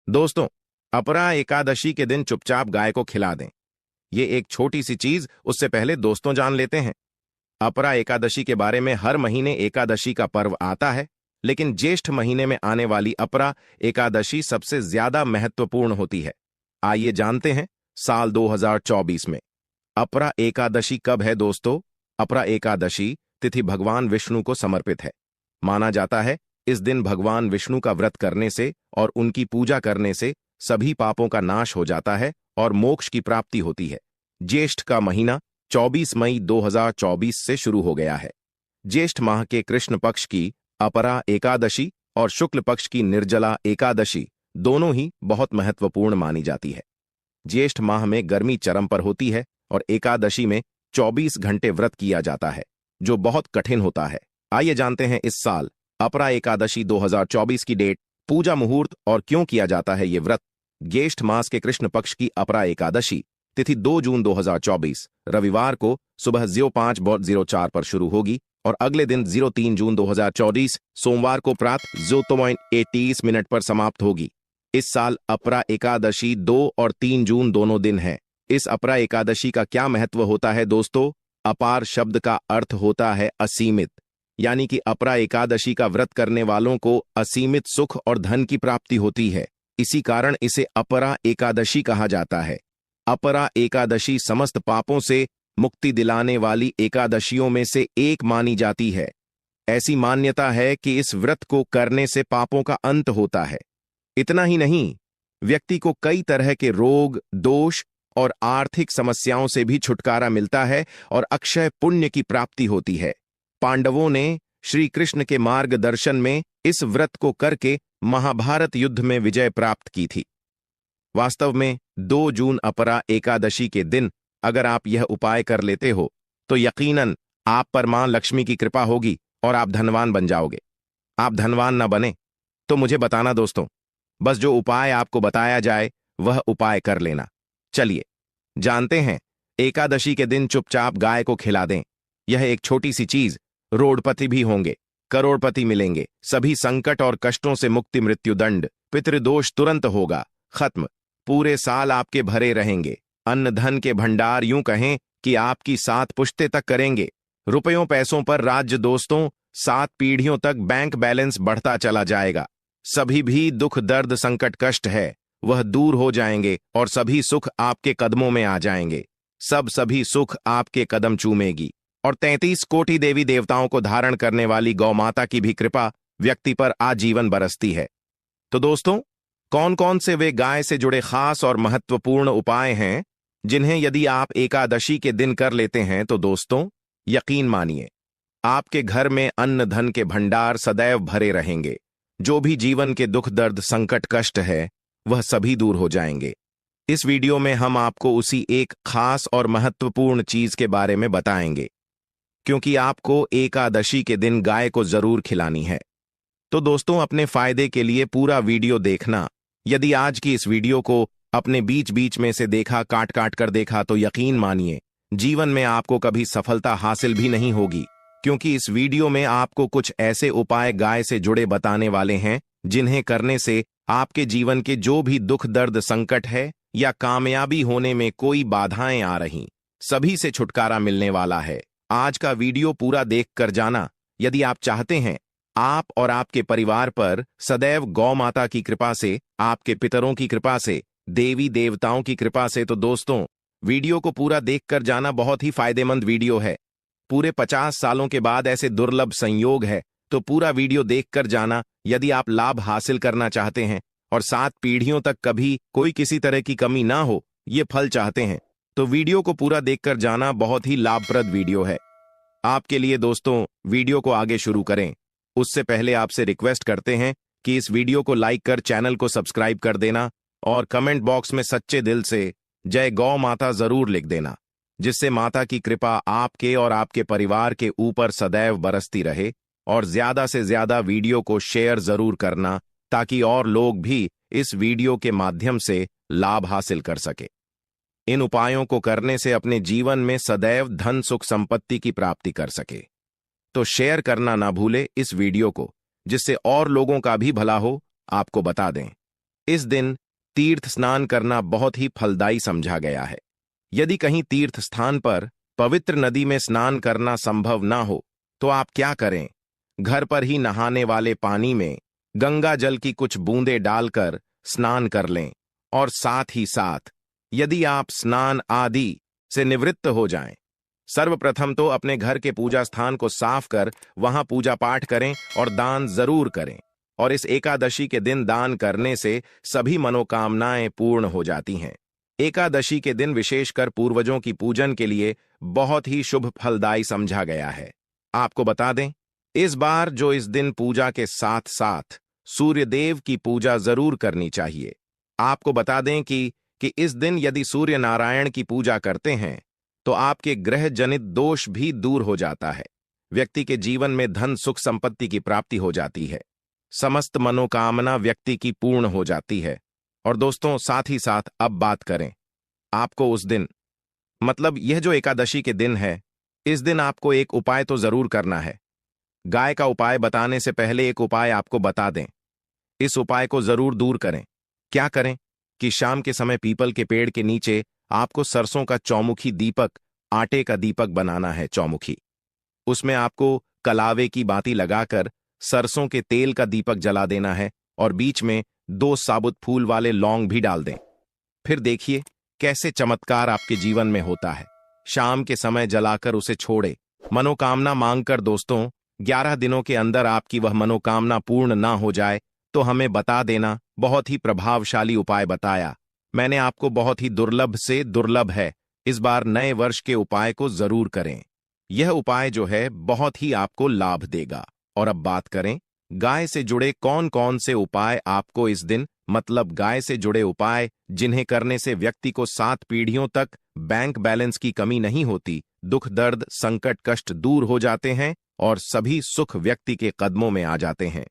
दोस्तों, अपरा एकादशी के दिन चुपचाप गाय को खिला दें। ये एक छोटी सी चीज, उससे पहले दोस्तों जान लेते हैं। अपरा एकादशी के बारे में हर महीने एकादशी का पर्व आता है, लेकिन ज्येष्ठ महीने में आने वाली अपरा एकादशी सबसे ज्यादा महत्वपूर्ण होती है। आइए जानते हैं साल 2024 में अपरा एकादशी कब है। दोस्तों, अपरा एकादशी तिथि भगवान विष्णु को समर्पित है। माना जाता है इस दिन भगवान विष्णु का व्रत करने से और उनकी पूजा करने से सभी पापों का नाश हो जाता है और मोक्ष की प्राप्ति होती है। ज्येष्ठ का महीना 24 मई 2024 से शुरू हो गया है। ज्येष्ठ माह के कृष्ण पक्ष की अपरा एकादशी और शुक्ल पक्ष की निर्जला एकादशी दोनों ही बहुत महत्वपूर्ण मानी जाती है। ज्येष्ठ माह में गर्मी चरम पर होती है और एकादशी में 24 घंटे व्रत किया जाता है, जो बहुत कठिन होता है। आइए जानते हैं इस साल अपरा एकादशी 2024 की डेट, पूजा मुहूर्त और क्यों किया जाता है ये व्रत। ज्येष्ठ मास के कृष्ण पक्ष की अपरा एकादशी तिथि 2 जून 2024 रविवार को सुबह 05:04 पर शुरू होगी और अगले दिन 03 जून 2024 सोमवार को प्रातः 0:30 पर समाप्त होगी। इस साल अपरा एकादशी 2 और 3 जून दोनों दिन है। इस अपरा एकादशी का क्या महत्व होता है दोस्तों? अपार शब्द का अर्थ होता है असीमित, यानी कि अपरा एकादशी का व्रत करने वालों को असीमित सुख और धन की प्राप्ति होती है। इसी कारण इसे अपरा एकादशी कहा जाता है। अपरा एकादशी समस्त पापों से मुक्ति दिलाने वाली एकादशियों में से एक मानी जाती है। ऐसी मान्यता है कि इस व्रत को करने से पापों का अंत होता है। इतना ही नहीं, व्यक्ति को कई तरह के रोग, दोष और आर्थिक समस्याओं से भी छुटकारा मिलता है और अक्षय पुण्य की प्राप्ति होती है। पांडवों ने श्री कृष्ण के मार्गदर्शन में इस व्रत को करके महाभारत युद्ध में विजय प्राप्त की थी। वास्तव में 2 जून अपरा एकादशी के दिन अगर आप यह उपाय कर लेते हो तो यकीनन आप पर मां लक्ष्मी की कृपा होगी और आप धनवान बन जाओगे। आप धनवान न बने तो मुझे बताना दोस्तों, बस जो उपाय आपको बताया जाए वह उपाय कर लेना। चलिए जानते हैं, एकादशी के दिन चुपचाप गाय को खिला दें। यह एक छोटी सी चीज, रोडपति भी होंगे, करोड़पति मिलेंगे, सभी संकट और कष्टों से मुक्ति, मृत्युदंड, पितृदोष तुरंत होगा खत्म, पूरे साल आपके भरे रहेंगे, अन्न धन के भंडार यूं कहें कि आपकी 7 पुश्ते तक करेंगे, रुपयों पैसों पर राज्य दोस्तों, 7 पीढ़ियों तक बैंक बैलेंस बढ़ता चला जाएगा। सभी भी दुख दर्द संकट कष्ट है वह दूर हो जाएंगे और सभी सुख आपके कदमों में आ जाएंगे। सभी सुख आपके कदम चूमेगी और 33 कोटि देवी देवताओं को धारण करने वाली गौ माता की भी कृपा व्यक्ति पर आजीवन बरसती है। तो दोस्तों, कौन कौन से वे गाय से जुड़े खास और महत्वपूर्ण उपाय हैं जिन्हें यदि आप एकादशी के दिन कर लेते हैं तो दोस्तों यकीन मानिए आपके घर में अन्न धन के भंडार सदैव भरे रहेंगे। जो भी जीवन के दुख दर्द संकट कष्ट है वह सभी दूर हो जाएंगे। इस वीडियो में हम आपको उसी एक खास और महत्वपूर्ण चीज के बारे में बताएंगे, क्योंकि आपको एकादशी के दिन गाय को जरूर खिलानी है। तो दोस्तों, अपने फायदे के लिए पूरा वीडियो देखना। यदि आज की इस वीडियो को अपने बीच बीच में से देखा, काट काट कर देखा, तो यकीन मानिए जीवन में आपको कभी सफलता हासिल भी नहीं होगी, क्योंकि इस वीडियो में आपको कुछ ऐसे उपाय गाय से जुड़े बताने वाले हैं जिन्हें करने से आपके जीवन के जो भी दुख दर्द संकट है या कामयाबी होने में कोई बाधाएं आ रही, सभी से छुटकारा मिलने वाला है। आज का वीडियो पूरा देख कर जाना। यदि आप चाहते हैं आप और आपके परिवार पर सदैव गौ माता की कृपा से, आपके पितरों की कृपा से, देवी देवताओं की कृपा से, तो दोस्तों वीडियो को पूरा देख कर जाना। बहुत ही फायदेमंद वीडियो है। पूरे 50 सालों के बाद ऐसे दुर्लभ संयोग है, तो पूरा वीडियो देख कर जाना यदि आप लाभ हासिल करना चाहते हैं और 7 पीढ़ियों तक कभी कोई किसी तरह की कमी ना हो, ये फल चाहते हैं, तो वीडियो को पूरा देखकर जाना। बहुत ही लाभप्रद वीडियो है आपके लिए। दोस्तों, वीडियो को आगे शुरू करें उससे पहले आपसे रिक्वेस्ट करते हैं कि इस वीडियो को लाइक कर चैनल को सब्सक्राइब कर देना और कमेंट बॉक्स में सच्चे दिल से जय गौ माता जरूर लिख देना, जिससे माता की कृपा आपके और आपके परिवार के ऊपर सदैव बरसती रहे। और ज्यादा से ज्यादा वीडियो को शेयर जरूर करना ताकि और लोग भी इस वीडियो के माध्यम से लाभ हासिल कर सके। इन उपायों को करने से अपने जीवन में सदैव धन सुख संपत्ति की प्राप्ति कर सके। तो शेयर करना ना भूले इस वीडियो को, जिससे और लोगों का भी भला हो, आपको बता दें। इस दिन तीर्थ स्नान करना बहुत ही फलदायी समझा गया है। यदि कहीं तीर्थ स्थान पर पवित्र नदी में स्नान करना संभव ना हो तो आप क्या करें? घर पर ही नहाने वाले पानी में गंगा जल की कुछ बूंदें डालकर स्नान कर लें। और साथ ही साथ यदि आप स्नान आदि से निवृत्त हो जाएं, सर्वप्रथम तो अपने घर के पूजा स्थान को साफ कर वहां पूजा पाठ करें और दान जरूर करें। और इस एकादशी के दिन दान करने से सभी मनोकामनाएं पूर्ण हो जाती हैं। एकादशी के दिन विशेषकर पूर्वजों की पूजन के लिए बहुत ही शुभ फलदायी समझा गया है। आपको बता दें, इस बार जो इस दिन पूजा के साथ साथ सूर्यदेव की पूजा जरूर करनी चाहिए। आपको बता दें कि इस दिन यदि सूर्य नारायण की पूजा करते हैं तो आपके ग्रह जनित दोष भी दूर हो जाता है। व्यक्ति के जीवन में धन सुख संपत्ति की प्राप्ति हो जाती है। समस्त मनोकामना व्यक्ति की पूर्ण हो जाती है। और दोस्तों, साथ ही साथ अब बात करें, आपको उस दिन मतलब यह जो एकादशी के दिन है, इस दिन आपको एक उपाय तो जरूर करना है। गाय का उपाय बताने से पहले एक उपाय आपको बता दें। इस उपाय को जरूर दूर करें। क्या करें कि शाम के समय पीपल के पेड़ के नीचे आपको सरसों का चौमुखी दीपक, आटे का दीपक बनाना है। चौमुखी, उसमें आपको कलावे की बाती लगाकर सरसों के तेल का दीपक जला देना है और बीच में 2 साबुत फूल वाले लौंग भी डाल दें। फिर देखिए कैसे चमत्कार आपके जीवन में होता है। शाम के समय जलाकर उसे छोड़े, मनोकामना मांगकर। दोस्तों, 11 दिनों के अंदर आपकी वह मनोकामना पूर्ण ना हो जाए तो हमें बता देना। बहुत ही प्रभावशाली उपाय बताया मैंने आपको, बहुत ही दुर्लभ से दुर्लभ है। इस बार नए वर्ष के उपाय को जरूर करें। यह उपाय जो है बहुत ही आपको लाभ देगा। और अब बात करें गाय से जुड़े कौन कौन से उपाय आपको इस दिन, मतलब गाय से जुड़े उपाय जिन्हें करने से व्यक्ति को 7 पीढ़ियों तक बैंक बैलेंस की कमी नहीं होती, दुख दर्द संकट कष्ट दूर हो जाते हैं और सभी सुख व्यक्ति के कदमों में आ जाते हैं।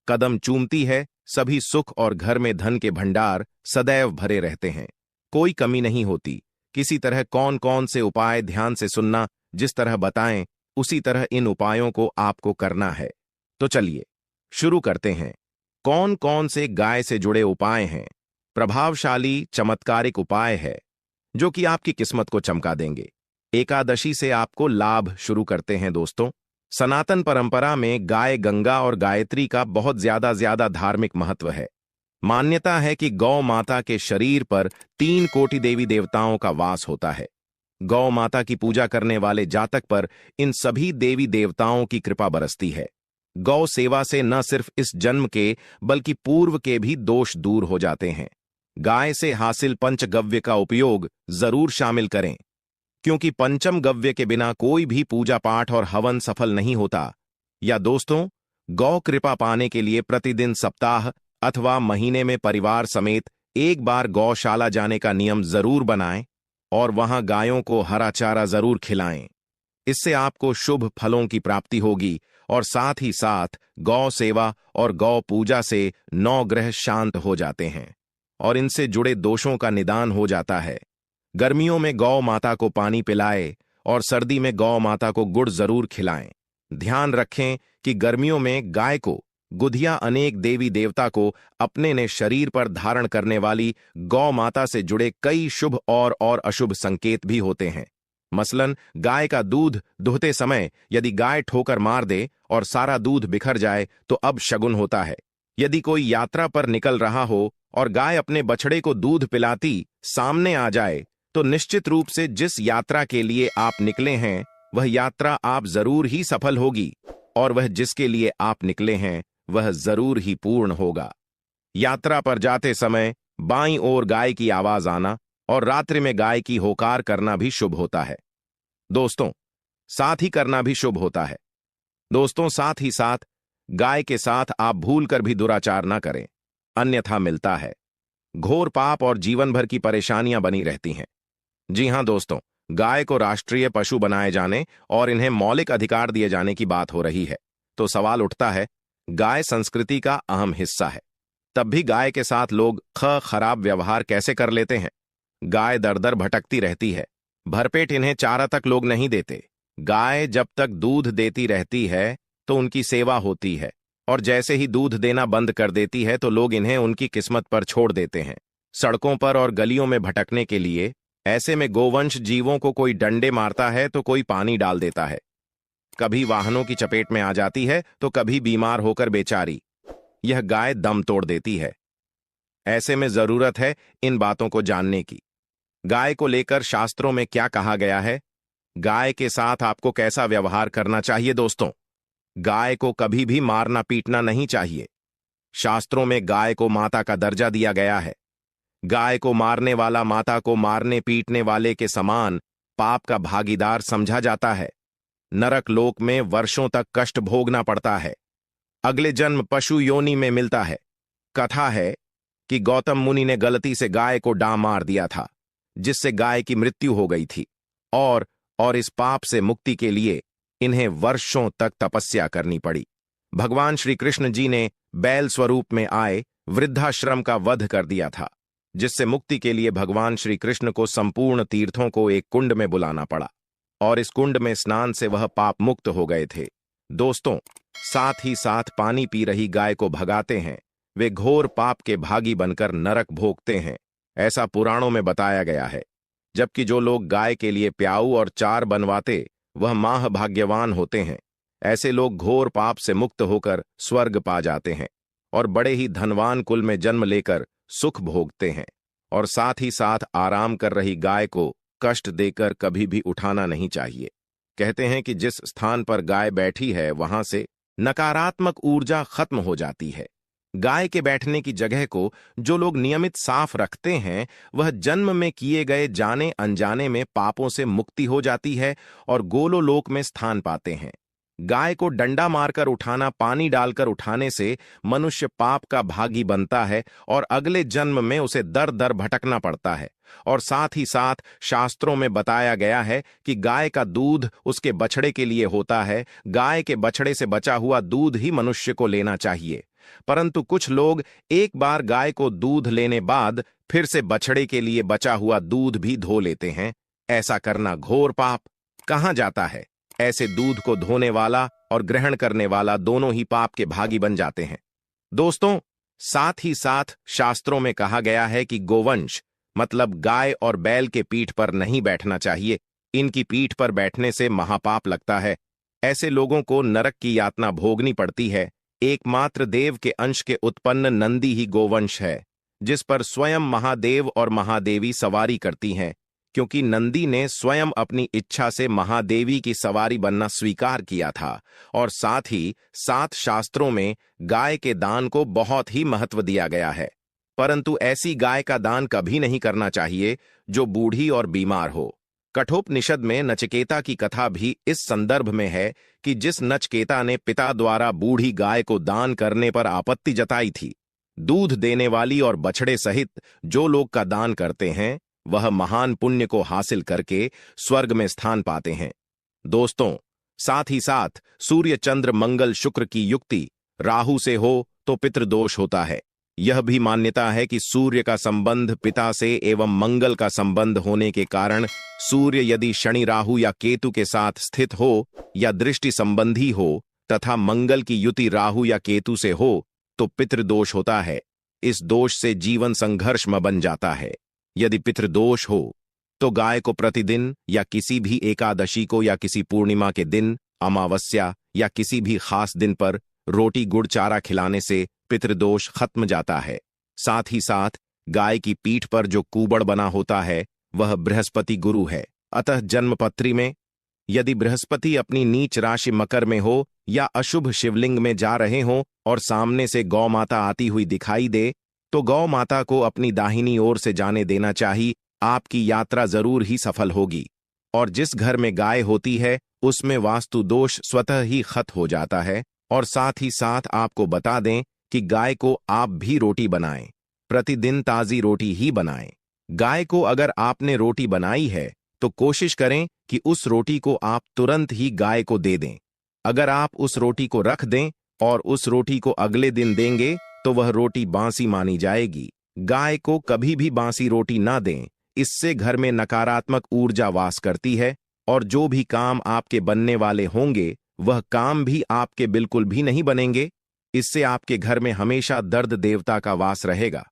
कदम चूमती है सभी सुख और घर में धन के भंडार सदैव भरे रहते हैं, कोई कमी नहीं होती। किसी तरह कौन कौन से उपाय ध्यान से सुनना, जिस तरह बताएं उसी तरह इन उपायों को आपको करना है। तो चलिए शुरू करते हैं। कौन कौन से गाय से जुड़े उपाय हैं? प्रभावशाली चमत्कारिक उपाय है जो कि आपकी किस्मत को चमका देंगे। एकादशी से आपको लाभ शुरू करते हैं। दोस्तों, सनातन परंपरा में गाय गंगा और गायत्री का बहुत ज्यादा धार्मिक महत्व है। मान्यता है कि गौ माता के शरीर पर 3 कोटि देवी देवताओं का वास होता है। गौ माता की पूजा करने वाले जातक पर इन सभी देवी देवताओं की कृपा बरसती है। गौ सेवा से न सिर्फ इस जन्म के बल्कि पूर्व के भी दोष दूर हो जाते हैं। गाय से हासिल पंचगव्य का उपयोग जरूर शामिल करें, क्योंकि पंचम गव्य के बिना कोई भी पूजा पाठ और हवन सफल नहीं होता। या दोस्तों, गौ कृपा पाने के लिए प्रतिदिन, सप्ताह अथवा महीने में परिवार समेत एक बार गौशाला जाने का नियम जरूर बनाएं और वहां गायों को हरा चारा जरूर खिलाएं। इससे आपको शुभ फलों की प्राप्ति होगी और साथ ही साथ गौ सेवा और गौ पूजा से 9 ग्रह शांत हो जाते हैं और इनसे जुड़े दोषों का निदान हो जाता है। गर्मियों में गौ माता को पानी पिलाएं और सर्दी में गौ माता को गुड़ जरूर खिलाएं। ध्यान रखें कि गर्मियों में गाय को गुधिया अनेक देवी देवता को अपने ने शरीर पर धारण करने वाली गौ माता से जुड़े कई शुभ और अशुभ संकेत भी होते हैं। मसलन गाय का दूध दुहते समय यदि गाय ठोकर मार दे और सारा दूध बिखर जाए तो अब शगुन होता है। यदि कोई यात्रा पर निकल रहा हो और गाय अपने बछड़े को दूध पिलाती सामने आ जाए तो निश्चित रूप से जिस यात्रा के लिए आप निकले हैं वह यात्रा आप जरूर ही सफल होगी और वह जिसके लिए आप निकले हैं वह जरूर ही पूर्ण होगा। यात्रा पर जाते समय बाईं ओर गाय की आवाज आना और रात्रि में गाय की होकार करना भी शुभ होता है। दोस्तों, साथ ही करना भी शुभ होता है। दोस्तों, साथ ही साथ गाय के साथ आप भूलकर भी दुराचार ना करें, अन्यथा मिलता है घोर पाप और जीवन भर की परेशानियां बनी रहती हैं। जी हां दोस्तों, गाय को राष्ट्रीय पशु बनाए जाने और इन्हें मौलिक अधिकार दिए जाने की बात हो रही है तो सवाल उठता है, गाय संस्कृति का अहम हिस्सा है, तब भी गाय के साथ लोग खराब व्यवहार कैसे कर लेते हैं? गाय दर दर भटकती रहती है, भरपेट इन्हें चारा तक लोग नहीं देते। गाय जब तक दूध देती रहती है तो उनकी सेवा होती है और जैसे ही दूध देना बंद कर देती है तो लोग इन्हें उनकी किस्मत पर छोड़ देते हैं, सड़कों पर और गलियों में भटकने के लिए। ऐसे में गोवंश जीवों को कोई डंडे मारता है तो कोई पानी डाल देता है, कभी वाहनों की चपेट में आ जाती है तो कभी बीमार होकर बेचारी यह गाय दम तोड़ देती है। ऐसे में जरूरत है इन बातों को जानने की। गाय को लेकर शास्त्रों में क्या कहा गया है, गाय के साथ आपको कैसा व्यवहार करना चाहिए। दोस्तों, गाय को कभी भी मारना पीटना नहीं चाहिए। शास्त्रों में गाय को माता का दर्जा दिया गया है। गाय को मारने वाला माता को मारने पीटने वाले के समान पाप का भागीदार समझा जाता है। नरक लोक में वर्षों तक कष्ट भोगना पड़ता है। अगले जन्म पशु योनि में मिलता है। कथा है कि गौतम मुनि ने गलती से गाय को डांव मार दिया था, जिससे गाय की मृत्यु हो गई थी और इस पाप से मुक्ति के लिए इन्हें वर्षों तक तपस्या करनी पड़ी। भगवान श्री कृष्ण जी ने बैल स्वरूप में आए वृद्धाश्रम का वध कर दिया था, जिससे मुक्ति के लिए भगवान श्री कृष्ण को संपूर्ण तीर्थों को एक कुंड में बुलाना पड़ा और इस कुंड में स्नान से वह पाप मुक्त हो गए थे। दोस्तों, साथ ही साथ पानी पी रही गाय को भगाते हैं वे घोर पाप के भागी बनकर नरक भोगते हैं, ऐसा पुराणों में बताया गया है। जबकि जो लोग गाय के लिए प्याऊ और चार बनवाते वह माह भाग्यवान होते हैं। ऐसे लोग घोर पाप से मुक्त होकर स्वर्ग पा जाते हैं और बड़े ही धनवान कुल में जन्म लेकर सुख भोगते हैं। और साथ ही साथ आराम कर रही गाय को कष्ट देकर कभी भी उठाना नहीं चाहिए। कहते हैं कि जिस स्थान पर गाय बैठी है वहां से नकारात्मक ऊर्जा खत्म हो जाती है। गाय के बैठने की जगह को जो लोग नियमित साफ रखते हैं वह जन्म में किए गए जाने अनजाने में पापों से मुक्ति हो जाती है और गोलोलोक में स्थान पाते हैं। गाय को डंडा मारकर उठाना, पानी डालकर उठाने से मनुष्य पाप का भागी बनता है और अगले जन्म में उसे दर दर भटकना पड़ता है। और साथ ही साथ शास्त्रों में बताया गया है कि गाय का दूध उसके बछड़े के लिए होता है। गाय के बछड़े से बचा हुआ दूध ही मनुष्य को लेना चाहिए। परंतु कुछ लोग एक बार गाय को दूध लेने बाद फिर से बछड़े के लिए बचा हुआ दूध भी धो लेते हैं। ऐसा करना घोर पाप कहा जाता है। ऐसे दूध को धोने वाला और ग्रहण करने वाला दोनों ही पाप के भागी बन जाते हैं। दोस्तों, साथ ही साथ शास्त्रों में कहा गया है कि गोवंश मतलब गाय और बैल के पीठ पर नहीं बैठना चाहिए। इनकी पीठ पर बैठने से महापाप लगता है। ऐसे लोगों को नरक की यातना भोगनी पड़ती है। एकमात्र देव के अंश के उत्पन्न नंदी ही गोवंश है, जिस पर स्वयं महादेव और महादेवी सवारी करती हैं, क्योंकि नंदी ने स्वयं अपनी इच्छा से महादेवी की सवारी बनना स्वीकार किया था। और साथ ही साथ शास्त्रों में गाय के दान को बहुत ही महत्व दिया गया है। परंतु ऐसी गाय का दान कभी नहीं करना चाहिए जो बूढ़ी और बीमार हो। कठोपनिषद में नचिकेता की कथा भी इस संदर्भ में है कि जिस नचिकेता ने पिता द्वारा बूढ़ी गाय को दान करने पर आपत्ति जताई थी। दूध देने वाली और बछड़े सहित जो लोग का दान करते हैं वह महान पुण्य को हासिल करके स्वर्ग में स्थान पाते हैं। दोस्तों, साथ ही साथ सूर्य चंद्र मंगल शुक्र की युक्ति राहु से हो तो पितृदोष होता है। यह भी मान्यता है कि सूर्य का संबंध पिता से एवं मंगल का संबंध होने के कारण सूर्य यदि शनि राहु या केतु के साथ स्थित हो या दृष्टि संबंधी हो तथा मंगल की युति राहु या केतु से हो तो पितृदोष होता है। इस दोष से जीवन संघर्ष में बन जाता है। यदि पितृदोष हो तो गाय को प्रतिदिन या किसी भी एकादशी को या किसी पूर्णिमा के दिन, अमावस्या या किसी भी खास दिन पर रोटी गुड़ चारा खिलाने से पितृदोष खत्म जाता है। साथ ही साथ गाय की पीठ पर जो कूबड़ बना होता है वह बृहस्पति गुरु है। अतः जन्मपत्री में यदि बृहस्पति अपनी नीच राशि मकर में हो या अशुभ शिवलिंग में जा रहे हों और सामने से गौ माता आती हुई दिखाई दे तो गौ माता को अपनी दाहिनी ओर से जाने देना चाहिए। आपकी यात्रा जरूर ही सफल होगी। और जिस घर में गाय होती है उसमें वास्तु दोष स्वतः ही खत्म हो जाता है। और साथ ही साथ आपको बता दें कि गाय को आप भी रोटी बनाएं, प्रतिदिन ताजी रोटी ही बनाएं। गाय को अगर आपने रोटी बनाई है तो कोशिश करें कि उस रोटी को आप तुरंत ही गाय को दे दें। अगर आप उस रोटी को रख दें और उस रोटी को अगले दिन देंगे तो वह रोटी बासी मानी जाएगी। गाय को कभी भी बासी रोटी ना दें, इससे घर में नकारात्मक ऊर्जा वास करती है और जो भी काम आपके बनने वाले होंगे वह काम भी आपके बिल्कुल भी नहीं बनेंगे। इससे आपके घर में हमेशा दर्द देवता का वास रहेगा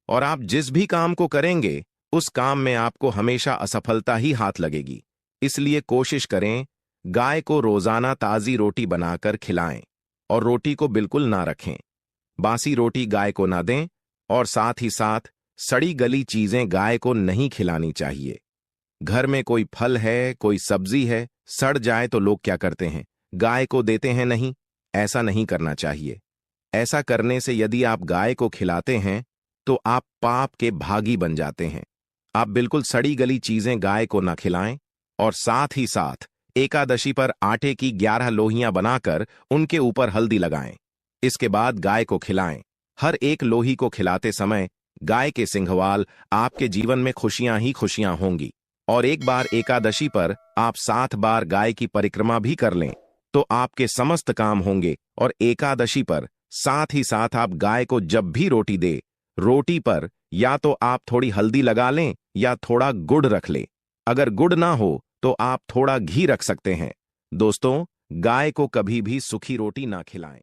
और आप जिस भी काम को करेंगे उस काम में आपको हमेशा असफलता ही हाथ लगेगी। इसलिए कोशिश करें गाय को रोजाना ताजी रोटी बनाकर खिलाएं और रोटी को बिल्कुल ना रखें। बासी रोटी गाय को ना दें और साथ ही साथ सड़ी गली चीजें गाय को नहीं खिलानी चाहिए। घर में कोई फल है, कोई सब्जी है, सड़ जाए तो लोग क्या करते हैं, गाय को देते हैं नहीं। ऐसा नहीं करना चाहिए। ऐसा करने से यदि आप गाय को खिलाते हैं तो आप पाप के भागी बन जाते हैं। आप बिल्कुल सड़ी गली चीजें गाय को न खिलाएं और साथ ही साथ एकादशी पर आटे की 11 लोहियां बनाकर उनके ऊपर हल्दी लगाएं। इसके बाद गाय को खिलाएं। हर एक लोही को खिलाते समय गाय के सिंघवाल आपके जीवन में खुशियां ही खुशियां होंगी। और एक बार एकादशी पर आप 7 बार गाय की परिक्रमा भी कर लें तो आपके समस्त काम होंगे। और एकादशी पर साथ ही साथ आप गाय को जब भी रोटी दे, रोटी पर या तो आप थोड़ी हल्दी लगा लें या थोड़ा गुड़ रख लें। अगर गुड़ ना हो तो आप थोड़ा घी रख सकते हैं। दोस्तों, गाय को कभी भी सूखी रोटी ना खिलाएं।